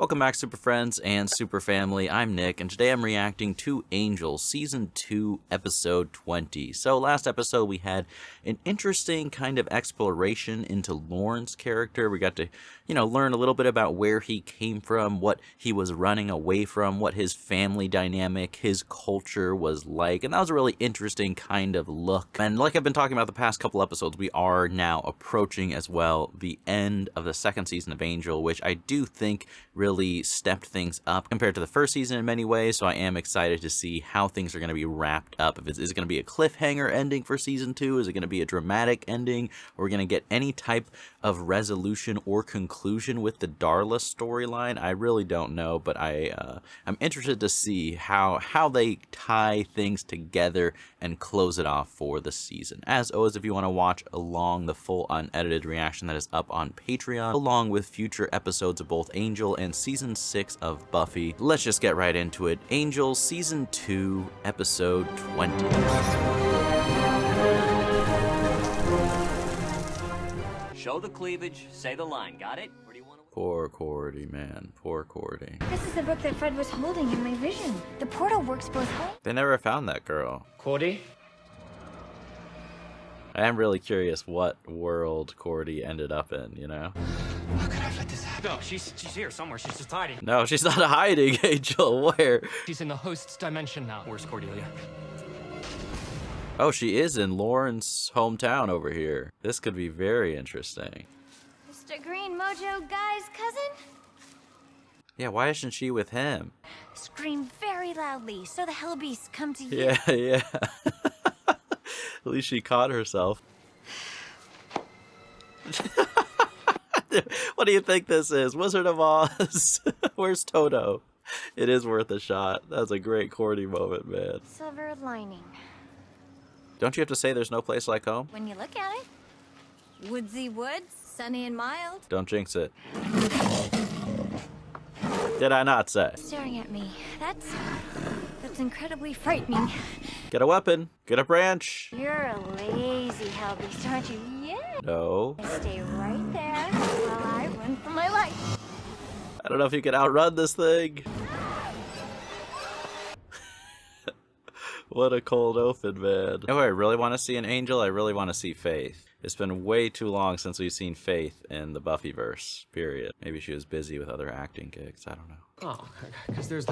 Welcome back, Super Friends and Super Family. I'm Nick, and today I'm reacting to Angel, Season 2, Episode 20. So last episode we had an interesting kind of exploration into Lorne's character. We got to, learn a little bit about where he came from, what he was running away from, what his family dynamic, his culture was like, and that was a really interesting kind of look. And like I've been talking about the past couple episodes, we are now approaching as well the end of the second season of Angel, which I do think really stepped things up compared to the first season in many ways, so I am excited to see how things are going to be wrapped up. Is it going to be a cliffhanger ending for season 2? Is it going to be a dramatic ending? Or are we going to get any type of resolution or conclusion with the Darla storyline? I really don't know, but I'm interested to see how they tie things together and close it off for the season. As always, if you want to watch along the full unedited reaction that is up on Patreon, along with future episodes of both Angel and Season 6 of Buffy, let's just get right into it. Angel, Season 2, Episode 20. Show the cleavage, say the line, got it? Or do you want to... Poor Cordy, man. Poor Cordy. This is the book that Fred was holding in my vision. The portal works both ways. They never found that girl. Cordy? I am really curious what world Cordy ended up in, How could I have let this happen? No, she's here somewhere. She's just hiding. No, she's not hiding, Angel. Where? She's in the host's dimension now. Where's Cordelia? Oh, she is in Lorne's hometown over here. This could be very interesting. Mr. Green Mojo Guy's cousin? Yeah, why isn't she with him? Scream very loudly so the hell beasts come to you. Yeah. At least she caught herself. What do you think this is? Wizard of Oz? Where's Toto? It is worth a shot. That's a great Cordy moment, man. Silver lining. Don't you have to say there's no place like home? When you look at it. Woodsy woods, sunny and mild. Don't jinx it. Did I not say? Staring at me. That's incredibly frightening. Get a weapon. Get a branch. You're a lazy hell beast, aren't you? Yeah. No. Stay right there while I run for my life. I don't know if you can outrun this thing. What a cold open, man. Oh, I really want to see an Angel. I really want to see Faith. It's been way too long since we've seen Faith in the Buffyverse, period. Maybe she was busy with other acting gigs. I don't know. Oh, because there's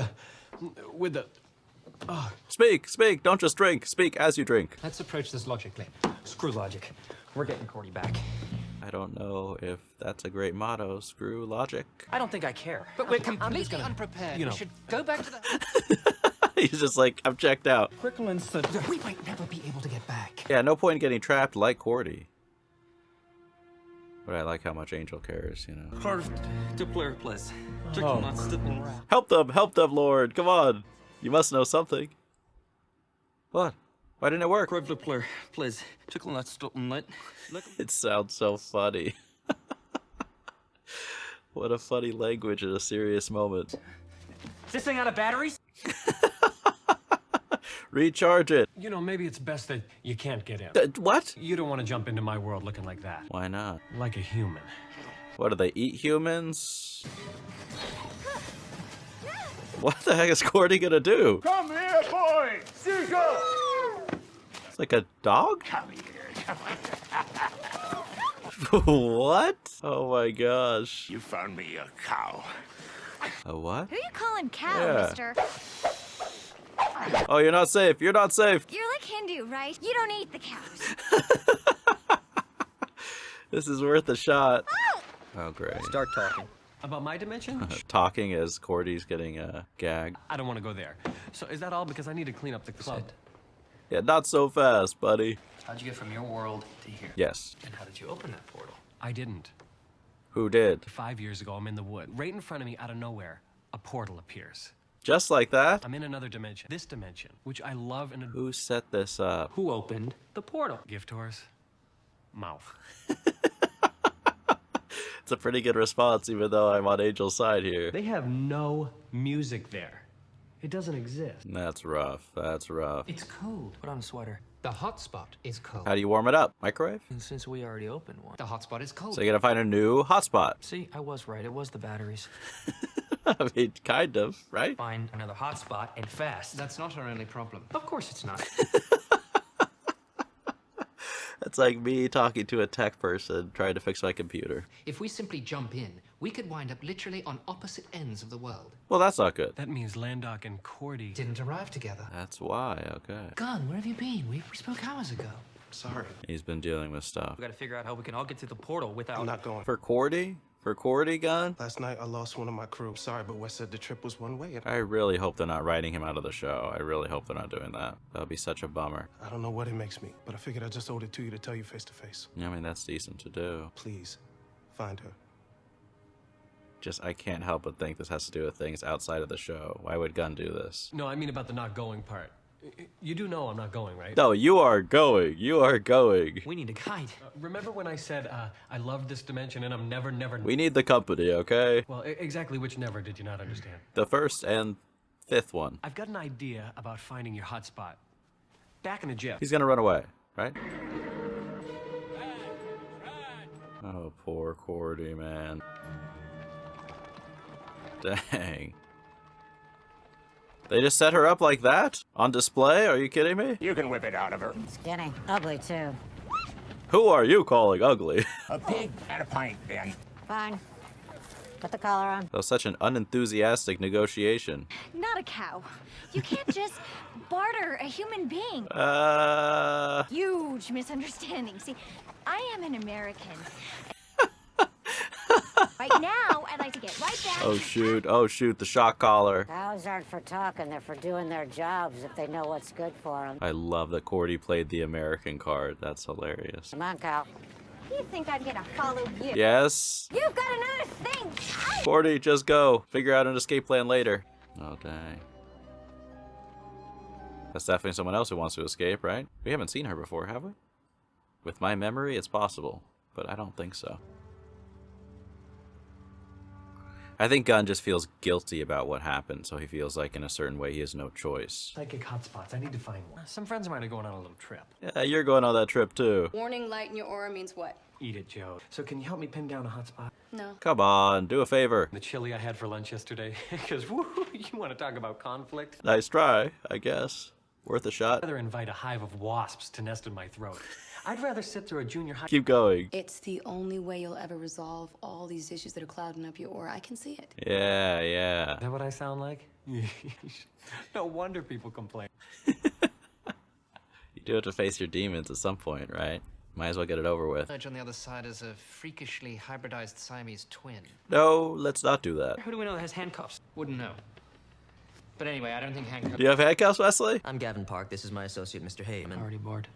Speak, don't just drink. Speak as you drink. Let's approach this logically. Screw logic. We're getting Cordy back. I don't know if that's a great motto. Screw logic. I don't think I care. But we're completely unprepared. We should go back to the... He's just like, I'm checked out. Cricklin said we might never be able to get back. Yeah, no point in getting trapped like Cordy. But I like how much Angel cares, Carved Doppler, please. Help them, Lord. Come on. You must know something. What? Why didn't it work? Carved Doppler, please. It sounds so funny. What a funny language in a serious moment. Is this thing out of batteries? Recharge it. Maybe it's best that you can't get in. What? You don't want to jump into my world looking like that. Why not? Like a human. What, do they eat humans? What the heck is Cordy gonna do? Come here, boy! Seagull! It's like a dog? Come here, come on. What? Oh my gosh. You found me a cow. A what? Who you calling cow, Yeah. mister? Oh, you're not safe. You're not safe. You're like Hindu, right? You don't eat the cows. This is worth a shot. Oh, great. Start talking. About my dimension? Talking as Cordy's getting gagged. I don't want to go there. So is that all? Because I need to clean up the club. Yeah, not so fast, buddy. How'd you get from your world to here? Yes. And how did you open that portal? I didn't. Who did? 5 years ago, I'm in the wood. Right in front of me, out of nowhere, a portal appears. Just like that? I'm in another dimension. This dimension, which I love and... Who set this up? Who opened the portal? Gift horse. Mouth. It's a pretty good response, even though I'm on Angel's side here. They have no music there. It doesn't exist. That's rough. That's rough. It's cold. Put on a sweater. The hotspot is cold. How do you warm it up? Microwave? And since we already opened one. The hotspot is cold. So you gotta find a new hotspot. See, I was right. It was the batteries. I mean, kind of, right? Find another hotspot and fast. That's not our only problem. Of course it's not. It's like me talking to a tech person trying to fix my computer. If we simply jump in, we could wind up literally on opposite ends of the world. Well, that's not good. That means Landok and Cordy Didn't arrive together. That's why, okay. Gunn, where have you been? We spoke hours ago. Sorry. He's been dealing with stuff. We gotta figure out how we can all get through the portal without. I'm not going. For Cordy? For Cordy, Gun? Last night I lost one of my crew. Sorry, but Wes said the trip was one way. I really hope they're not writing him out of the show. I really hope they're not doing that. That would be such a bummer. I don't know what it makes me, but I figured I just owed it to you to tell you face to face. I mean, that's decent to do. Please, find her. Just, I can't help but think this has to do with things outside of the show. Why would Gunn do this? No, I mean about the not going part. You do know I'm not going, right? No, you are going. You are going. We need a guide. Remember when I said I love this dimension and I'm never. We need the company, okay? Well, exactly which never did you not understand? The first and fifth one. I've got an idea about finding your hotspot. Back in the gym. He's gonna run away, right? Oh, poor Cordy, man. Dang. They just set her up like that? On display? Are you kidding me? You can whip it out of her. Skinny. Ugly, too. Who are you calling ugly? A pig and a pint, then. Fine. Put the collar on. That was such an unenthusiastic negotiation. Not a cow. You can't just barter a human being. Huge misunderstanding. See, I am an American. Right now, I'd like to get right back. Oh shoot, the shock collar. Cows aren't for talking, they're for doing their jobs if they know what's good for them. I love that Cordy played the American card. That's hilarious. Come on, cow. You think I'm gonna follow you? Yes? You've got another thing. Cordy, just go. Figure out an escape plan later. Oh, dang. That's definitely someone else who wants to escape, right? We haven't seen her before, have we? With my memory, it's possible, but I don't think so. I think Gunn just feels guilty about what happened, so he feels like in a certain way he has no choice. Psychic hotspots. I need to find one. Some friends of mine are going on a little trip. Yeah, you're going on that trip too. Warning light in your aura means what? Eat it, Joe. So can you help me pin down a hotspot? No. Come on, do a favor. The chili I had for lunch yesterday. Because, woo, you want to talk about conflict? Nice try, I guess. Worth a shot. I'd rather invite a hive of wasps to nest in my throat. I'd rather sit through a junior high. Keep going. It's the only way you'll ever resolve all these issues that are clouding up your aura. I can see it. Yeah, yeah. Is that what I sound like? No wonder people complain. You do have to face your demons at some point, right? Might as well get it over with. On the other side is a freakishly hybridized Siamese twin. No, let's not do that. Who do we know that has handcuffs? Wouldn't know. But anyway, I don't think handcuffs. Do you have handcuffs, Wesley? I'm Gavin Park. This is my associate, Mr. Heyman. Already bored.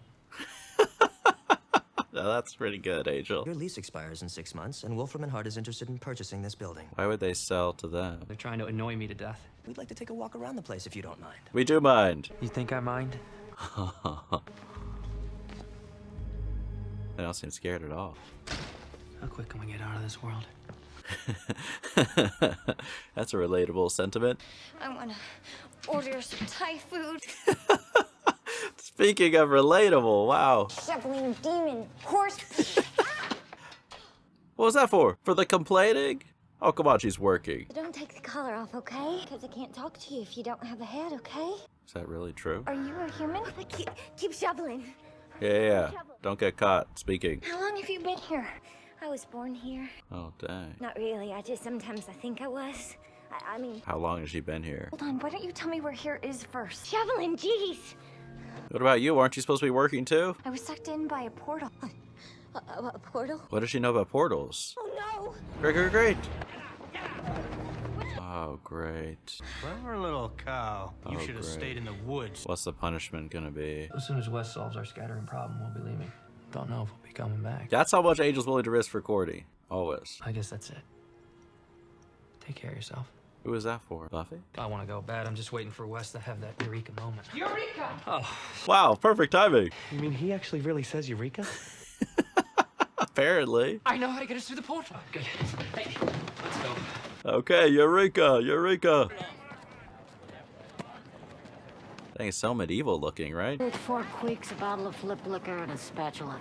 No, that's pretty good, Angel. Your lease expires in 6 months, and Wolfram and Hart is interested in purchasing this building. Why would they sell to them? They're trying to annoy me to death. We'd like to take a walk around the place if you don't mind. We do mind. You think I mind? They don't seem scared at all. How quick can we get out of this world? That's a relatable sentiment. I wanna order some Thai food. Speaking of relatable, wow. Shoveling demon horse. What was that for? For the complaining? Oh, come on, she's working. Don't take the collar off, okay? Because I can't talk to you if you don't have a head, okay? Is that really true? Are you a human? Keep shoveling. Yeah. Don't get caught speaking. How long have you been here? I was born here. Oh, dang. Not really. Sometimes I think I was. I mean... How long has she been here? Hold on, why don't you tell me where here is first? Shoveling, jeez! What about you? Aren't you supposed to be working too? I was sucked in by a portal. A portal? What does she know about portals? Oh no! Great. Oh, great. Clever little cow. You Oh, should have great. stayed in the woods. What's the punishment gonna be? As soon as Wes solves our scattering problem, we'll be leaving. Don't know if we'll be coming back. That's how much Angel's willing to risk for Cordy. Always. I guess that's it. Take care of yourself. Who is that for? Buffy? I want to go bad. I'm just waiting for Wes to have that eureka moment. Eureka! Oh, Wow, perfect timing. You mean he actually really says Eureka? Apparently. I know how to get us through the portal. good. Hey, let's go. Okay, Eureka. Dang, it's so medieval looking, right? With 4 queeks, a bottle of flip liquor, and a spatula.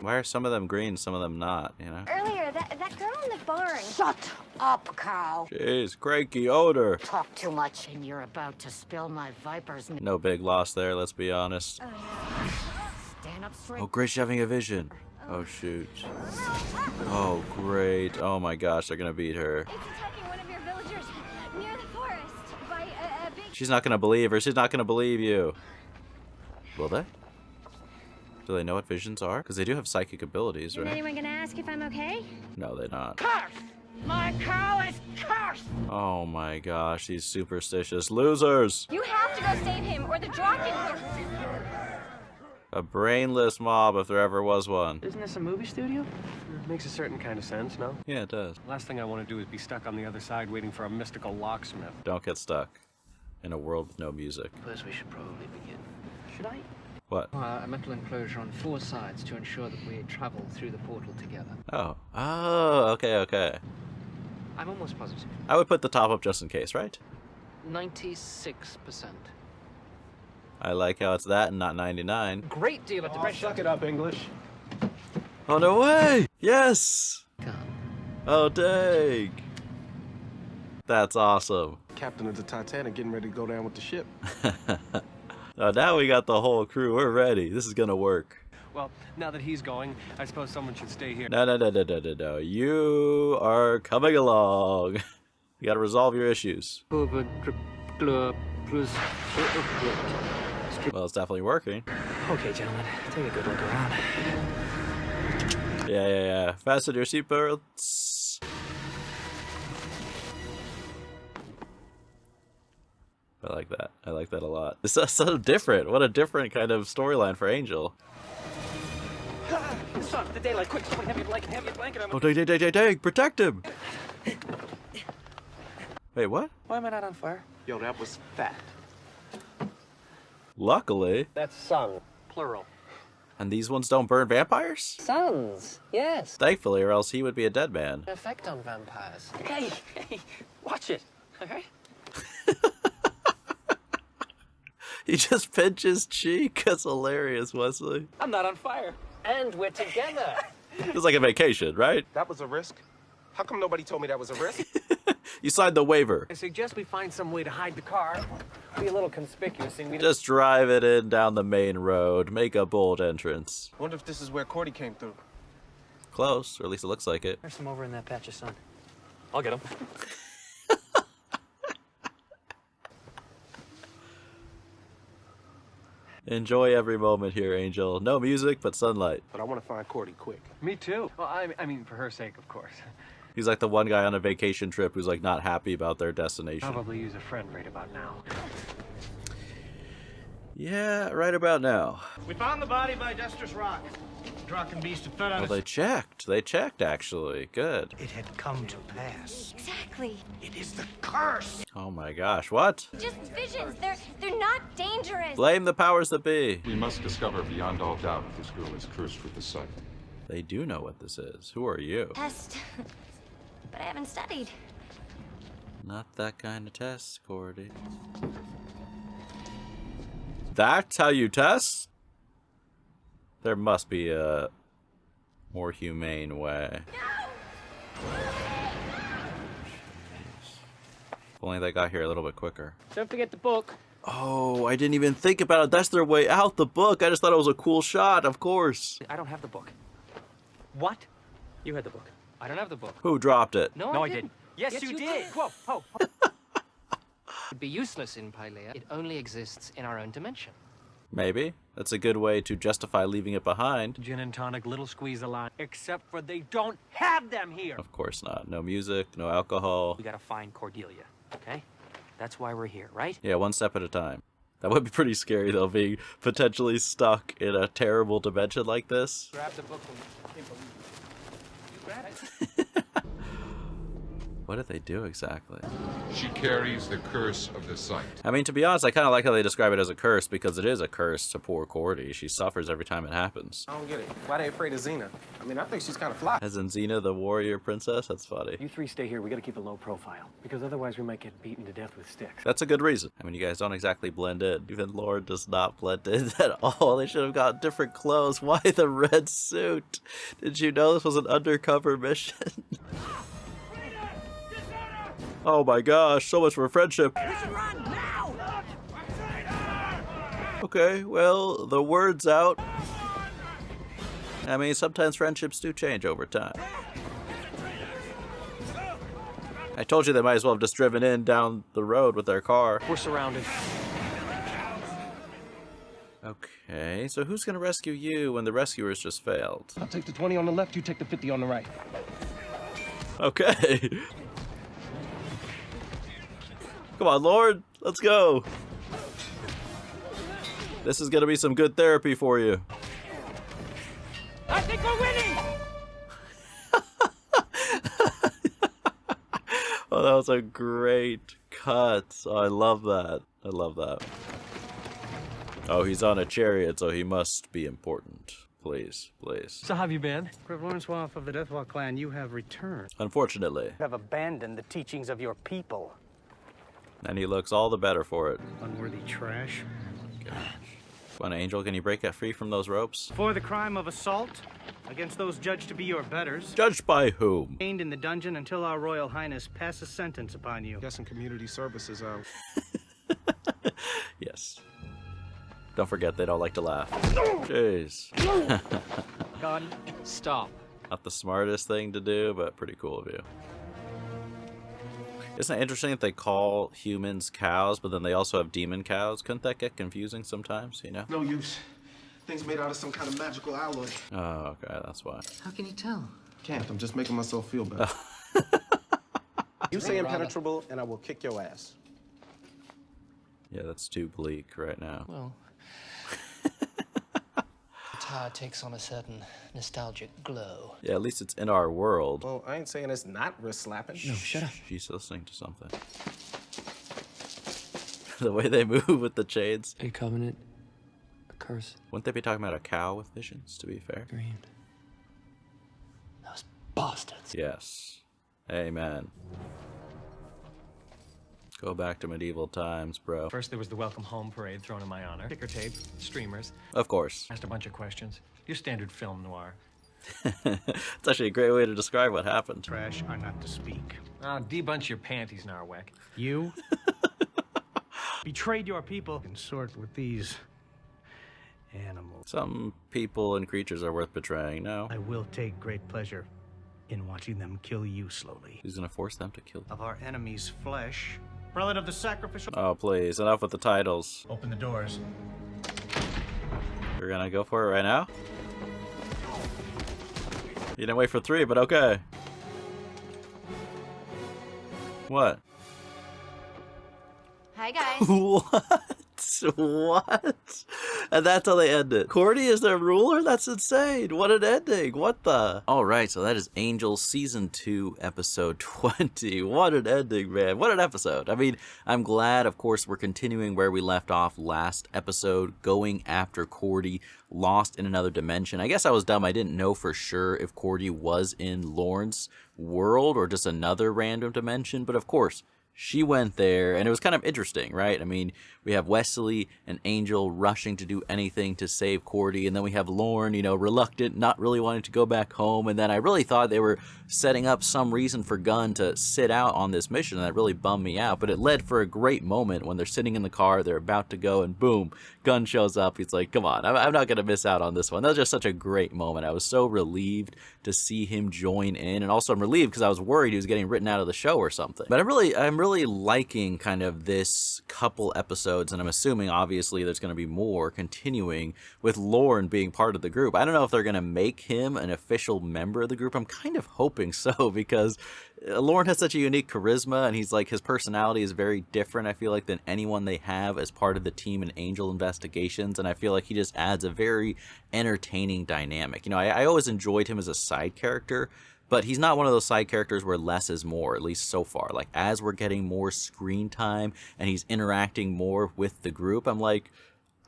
Why are some of them green, some of them not, you know? Earlier, that girl in the barn. Shut up, cow. Jeez, cranky odor. Talk too much and you're about to spill my viper's milk. No big loss there, let's be honest. Stand up straight. Oh, great, she's having a vision. Oh, shoot. Oh, great. Oh my gosh, they're gonna beat her. It's attacking one of your villagers near the forest by a big... She's not gonna believe her. She's not gonna believe you. Will they? Do they know what visions are? Because they do have psychic abilities, Is right? anyone gonna ask if I'm okay? No, they're not. Cursed! My cow is cursed! Oh my gosh, these superstitious losers! You have to go save him, or the Draken will... A brainless mob if there ever was one. Isn't this a movie studio? Makes a certain kind of sense, no? Yeah, it does. Last thing I want to do is be stuck on the other side waiting for a mystical locksmith. Don't get stuck in a world with no music. First, we should probably begin. Should I? What? A metal enclosure on 4 sides to ensure that we travel through the portal together. Oh. Oh, okay, okay. I'm almost positive. I would put the top up just in case, right? 96%. I like how it's that and not 99. Great deal of depression. Suck it up, English. Oh, no way! Yes! Oh, dang! That's awesome. Captain of the Titanic getting ready to go down with the ship. Oh, now we got the whole crew. We're ready. This is gonna work. Well, now that he's going, I suppose someone should stay here. No. You are coming along. You gotta resolve your issues. Well, it's definitely working. Okay, gentlemen, take a good look around. Yeah. Fasten your seatbelts. I like that. I like that a lot. This is so different. What a different kind of storyline for Angel. Stop the daylight, quick, someone have your blanket. Oh, dang, protect him! Wait, what? Why am I not on fire? Yo, that was fat. Luckily. That's sun, plural. And these ones don't burn vampires? Suns, yes. Thankfully, or else he would be a dead man. Effect on vampires. Hey, watch it, okay? He just pinched his cheek. That's hilarious, Wesley. I'm not on fire. And we're together. It's like a vacation, right? That was a risk? How come nobody told me that was a risk? You signed the waiver. I suggest we find some way to hide the car. Be a little conspicuous, and we Just drive it in down the main road. Make a bold entrance. I wonder if this is where Cordy came through. Close, or at least it looks like it. There's some over in that patch of sun. I'll get him. Enjoy every moment here, Angel. No music, but sunlight. But I want to find Cordy quick. Me too. Well, I mean, for her sake, of course. He's like the one guy on a vacation trip who's like not happy about their destination. Probably use a friend right about now. Yeah, right about now. We found the body by Dester's Rock. Drunken beast had fed on Well, they checked. They checked, actually. Good. It had come to pass. Exactly. It is the curse. Oh my gosh, what? Just visions. They're not dangerous. Blame the powers that be. We must discover beyond all doubt if this girl is cursed with the sight. They do know what this is. Who are you? Test. But I haven't studied. Not that kind of test, Cordy. That's how you test? There must be a more humane way. If only they got here a little bit quicker. Don't forget the book. Oh, I didn't even think about it. That's their way out, the book. I just thought it was a cool shot, of course. I don't have the book. What? You had the book. I don't have the book. Who dropped it? No, I didn't. Yes, you did. Whoa, whoa. Would be useless in Pylea. It only exists in our own dimension. Maybe. That's a good way to justify leaving it behind. Gin and tonic, little squeeze a lot. Except for they don't have them here. Of course not. No music, no alcohol. We gotta find Cordelia, okay? That's why we're here, right? Yeah, one step at a time. That would be pretty scary, though, being potentially stuck in a terrible dimension like this. Grab the book and you can't believe it. You grab it. What did they do exactly? She carries the curse of the site. I mean, to be honest, I kind of like how they describe it as a curse, because it is a curse to poor Cordy. She suffers every time it happens. I don't get it. Why they afraid of Xena? I mean, I think she's kind of fly. As in Xena, the warrior princess? That's funny. You three stay here. We gotta keep a low profile, because otherwise we might get beaten to death with sticks. That's a good reason. I mean, you guys don't exactly blend in. Even Lorne does not blend in at all. They should have got different clothes. Why the red suit? Did you know this was an undercover mission? Oh my gosh, so much for friendship. Okay, well, the word's out. I mean, sometimes friendships do change over time. I told you they might as well have just driven in down the road with their car. We're surrounded. Okay, so who's gonna rescue you when the rescuers just failed? I'll take the 20 on the left, you take the 50 on the right. Okay. Come on, Lord, let's go. This is gonna be some good therapy for you. I think we're winning! Oh, that was a great cut. Oh, I love that. I love that. Oh, he's on a chariot, so he must be important. Please, please. So how have you been? Lawrence Waff of the Deathwalk clan, you have returned. Unfortunately. You have abandoned the teachings of your people. And he looks all the better for it. Unworthy trash. Come on, Angel, can you break that free from those ropes? For the crime of assault against those judged to be your betters. Judged by whom? Chained in the dungeon until our Royal Highness passes sentence upon you. Guessing community services out. Yes. Don't forget they don't like to laugh. Jeez. God, stop. Not the smartest thing to do, but pretty cool of you. Isn't it interesting that they call humans cows, but then they also have demon cows? Couldn't that get confusing sometimes, you know? No use. Things made out of some kind of magical alloy. Oh, okay, that's why. How can you tell? Can't. I'm just making myself feel better. You say impenetrable, and I will kick your ass. Yeah, that's too bleak right now. Well, the tower takes on a certain nostalgic glow. Yeah, at least it's in our world. Well, I ain't saying it's not wrist slapping. No, shut up. She's listening to something. The way they move with the chains. A covenant, a curse. Wouldn't they be talking about a cow with visions, to be fair? Green. Those bastards. Yes. Amen. Go back to medieval times, bro. First, there was the welcome home parade thrown in my honor. Ticker tape, streamers. Of course. Asked a bunch of questions. Your standard film noir. It's actually a great way to describe what happened. Trash are not to speak. Debunch your panties, Narwhal. You betrayed your people. Consort with these animals. Some people and creatures are worth betraying, no? I will take great pleasure in watching them kill you slowly. Who's gonna force them to kill Of our enemy's flesh. Prelate of the sacrificial. Oh, please, enough with the titles. Open the doors. You're gonna go for it right now? You didn't wait for 3, but okay. What? Hi, guys. What? What? And that's how they end it. Cordy is their ruler? That's insane. What an ending. What the? Alright, so that is Angel Season 2, Episode 20. What an ending, man. What an episode. I mean, I'm glad, of course, we're continuing where we left off last episode, going after Cordy, lost in another dimension. I guess I was dumb. I didn't know for sure if Cordy was in Lorne's world or just another random dimension, but of course, she went there, and it was kind of interesting, right? I mean, we have Wesley and Angel rushing to do anything to save Cordy, and then we have Lorne, you know, reluctant, not really wanting to go back home, and then I really thought they were setting up some reason for Gunn to sit out on this mission, and that really bummed me out, but it led for a great moment when they're sitting in the car, they're about to go, and boom, Gunn shows up. He's like, come on, I'm not going to miss out on this one. That was just such a great moment. I was so relieved to see him join in, and also I'm relieved because I was worried he was getting written out of the show or something. But I'm really liking kind of this couple episodes, and I'm assuming obviously there's going to be more continuing with Lorne being part of the group. I don't know if they're going to make him an official member of the group. I'm kind of hoping so, because Lorne has such a unique charisma, and he's like, his personality is very different, I feel like, than anyone they have as part of the team in Angel Investigations, and I feel like he just adds a very entertaining dynamic. You know, I always enjoyed him as a side character, But he's not one of those side characters where less is more, at least so far. Like, as we're getting more screen time and he's interacting more with the group, I'm like,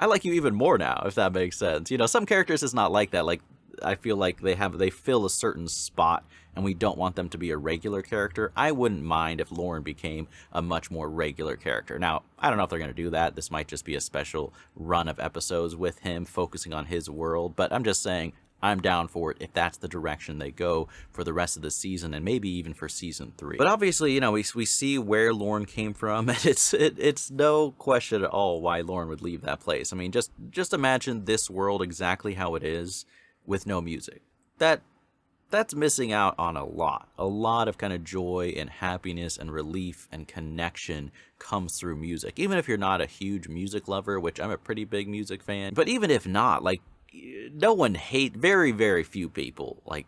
I like you even more now, if that makes sense. You know, some characters is not like that. Like, I feel like they fill a certain spot and we don't want them to be a regular character. I wouldn't mind if Lorne became a much more regular character. Now, I don't know if they're going to do that. This might just be a special run of episodes with him focusing on his world, but I'm just saying, I'm down for it if that's the direction they go for the rest of the season and maybe even for season 3. But obviously, you know, we see where Lorne came from, and it's no question at all why Lorne would leave that place. I mean, just imagine this world exactly how it is with no music. That's missing out on a lot of kind of joy and happiness and relief and connection comes through music. Even if you're not a huge music lover, which I'm a pretty big music fan, but even if not, like, no one very, very few people, like,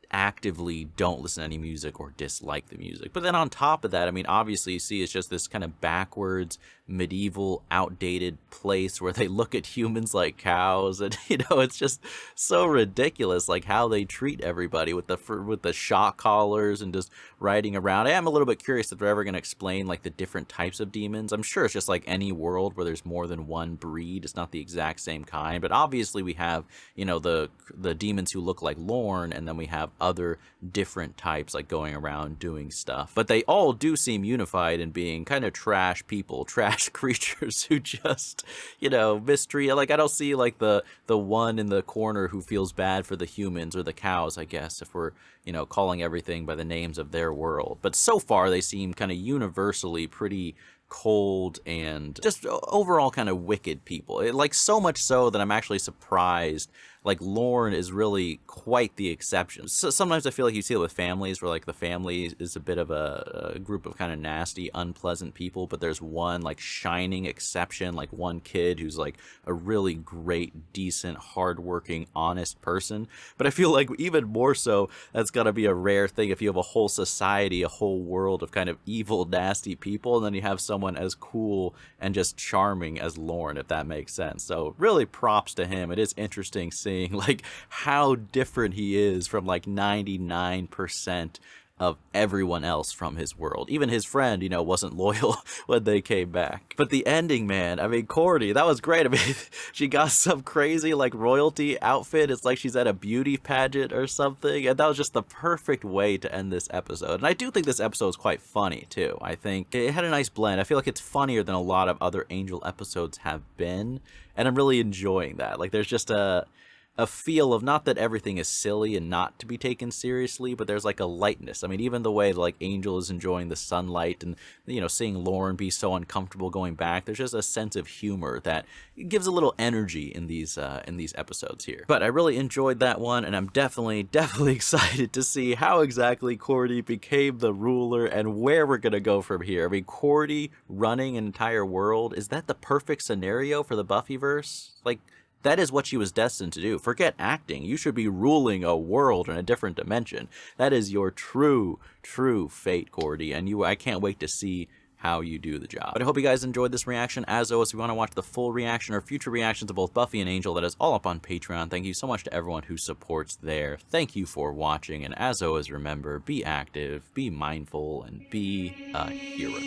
actively don't listen to any music or dislike the music. But then on top of that, I mean, obviously you see it's just this kind of backwards, medieval, outdated place where they look at humans like cows, and you know, it's just so ridiculous, like how they treat everybody with the shock collars and just riding around. I am a little bit curious if they're ever going to explain like the different types of demons. I'm sure it's just like any world where there's more than one breed. It's not the exact same kind, but obviously we have, you know, the demons who look like Lorne, and then we have other different types like going around doing stuff. But they all do seem unified in being kind of trash people, trash creatures who just, you know, mistreat. Like, I don't see like the one in the corner who feels bad for the humans or the cows, I guess, if we're, you know, calling everything by the names of their world. But so far they seem kind of universally pretty cold and just overall kind of wicked people. Like, so much so that I'm actually surprised. Like, Lorne is really quite the exception. So sometimes I feel like you see it with families where like the family is a bit of a group of kind of nasty, unpleasant people, but there's one like shining exception, like one kid who's like a really great, decent, hardworking, honest person. But I feel like even more so, that's gotta be a rare thing if you have a whole society, a whole world of kind of evil, nasty people, and then you have someone as cool and just charming as Lorne, if that makes sense. So really props to him. It is interesting seeing like how different he is from like 99% of everyone else from his world. Even his friend, you know, wasn't loyal when they came back. But the ending, man, I mean, Cordy, that was great. I mean, she got some crazy like royalty outfit. It's like she's at a beauty pageant or something. And that was just the perfect way to end this episode. And I do think this episode is quite funny too. I think it had a nice blend. I feel like it's funnier than a lot of other Angel episodes have been. And I'm really enjoying that. Like, there's just a feel of, not that everything is silly and not to be taken seriously, but there's like a lightness. I mean, even the way like Angel is enjoying the sunlight and, you know, seeing Lorne be so uncomfortable going back, there's just a sense of humor that gives a little energy in these episodes here. But I really enjoyed that one, and I'm definitely excited to see how exactly Cordy became the ruler and where we're gonna go from here. I mean, Cordy running an entire world, is that the perfect scenario for the Buffyverse? Like, that is what she was destined to do. Forget acting. You should be ruling a world in a different dimension. That is your true fate, Cordy, and I can't wait to see how you do the job. But I hope you guys enjoyed this reaction. As always, if you want to watch the full reaction or future reactions of both Buffy and Angel, that is all up on Patreon. Thank you so much to everyone who supports there. Thank you for watching, and as always, remember, be active, be mindful, and be a hero.